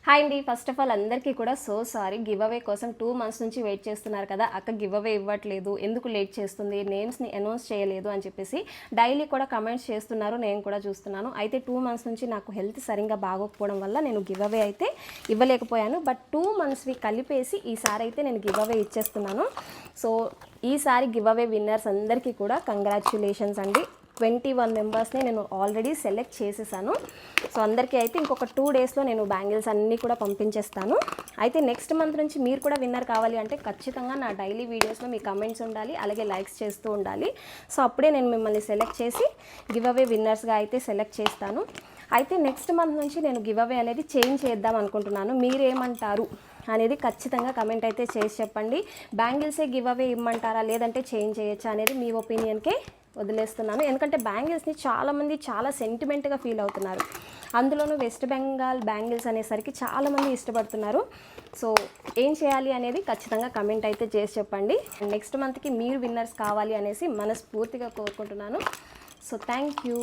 Hi అండి. First of all అందరికీ కూడా సారీ, గివ్ అవే కోసం 2 మంత్స్ నుంచి వెయిట్ చేస్తున్నారు కదా, అక్క గివ్ అవే ఇవ్వట్లేదు, ఎందుకు లేట్ చేస్తుంది, నేమ్స్ని అనౌన్స్ చేయలేదు అని చెప్పేసి డైలీ కూడా కమెంట్స్ చేస్తున్నారు. నేను కూడా చూస్తున్నాను. అయితే 2 మంత్స్ నుంచి నాకు హెల్త్ సరిగ్గా బాగోకపోవడం వల్ల నేను గివ్ అవే అయితే ఇవ్వలేకపోయాను. బట్ 2 మంత్స్వి కలిపేసి ఈసారి అయితే నేను గివ్ అవే ఇచ్చేస్తున్నాను. సో ఈసారి గివ్ అవే విన్నర్స్ అందరికీ కూడా కంగ్రాచ్యులేషన్స్ అండి. 21 మెంబర్స్ని నేను ఆల్రెడీ సెలెక్ట్ చేసేసాను. సో అందరికీ అయితే ఇంకొక 2 డేస్లో నేను బ్యాంగిల్స్ అన్నీ కూడా పంపించేస్తాను. అయితే నెక్స్ట్ మంత్ నుంచి మీరు కూడా విన్నర్ కావాలి అంటే ఖచ్చితంగా నా డైలీ వీడియోస్లో మీ కమెంట్స్ ఉండాలి, అలాగే లైక్స్ చేస్తూ ఉండాలి. సో అప్పుడే నేను మిమ్మల్ని సెలెక్ట్ చేసి గివ్ అవే విన్నర్స్గా అయితే సెలెక్ట్ చేస్తాను. అయితే నెక్స్ట్ మంత్ నుంచి నేను గివ్ అవే అనేది చేంజ్ చేద్దాం అనుకుంటున్నాను. మీరేమంటారు అనేది ఖచ్చితంగా కమెంట్ అయితే చేసి చెప్పండి. బ్యాంగిల్సే గివ్ అవే ఇమ్మంటారా, లేదంటే చేంజ్ చేయొచ్చా అనేది మీ ఒపీనియన్కే వదిలేస్తున్నాను. ఎందుకంటే బ్యాంగిల్స్ని చాలామంది చాలా సెంటిమెంట్గా ఫీల్ అవుతున్నారు. అందులోనూ వెస్ట్ బెంగాల్ బ్యాంగిల్స్ అనేసరికి చాలామంది ఇష్టపడుతున్నారు. సో ఏం చేయాలి అనేది ఖచ్చితంగా కమెంట్ అయితే చేసి చెప్పండి. నెక్స్ట్ మంత్కి మీరు విన్నర్స్ కావాలి అనేసి మనస్ఫూర్తిగా కోరుకుంటున్నాను. So thank you.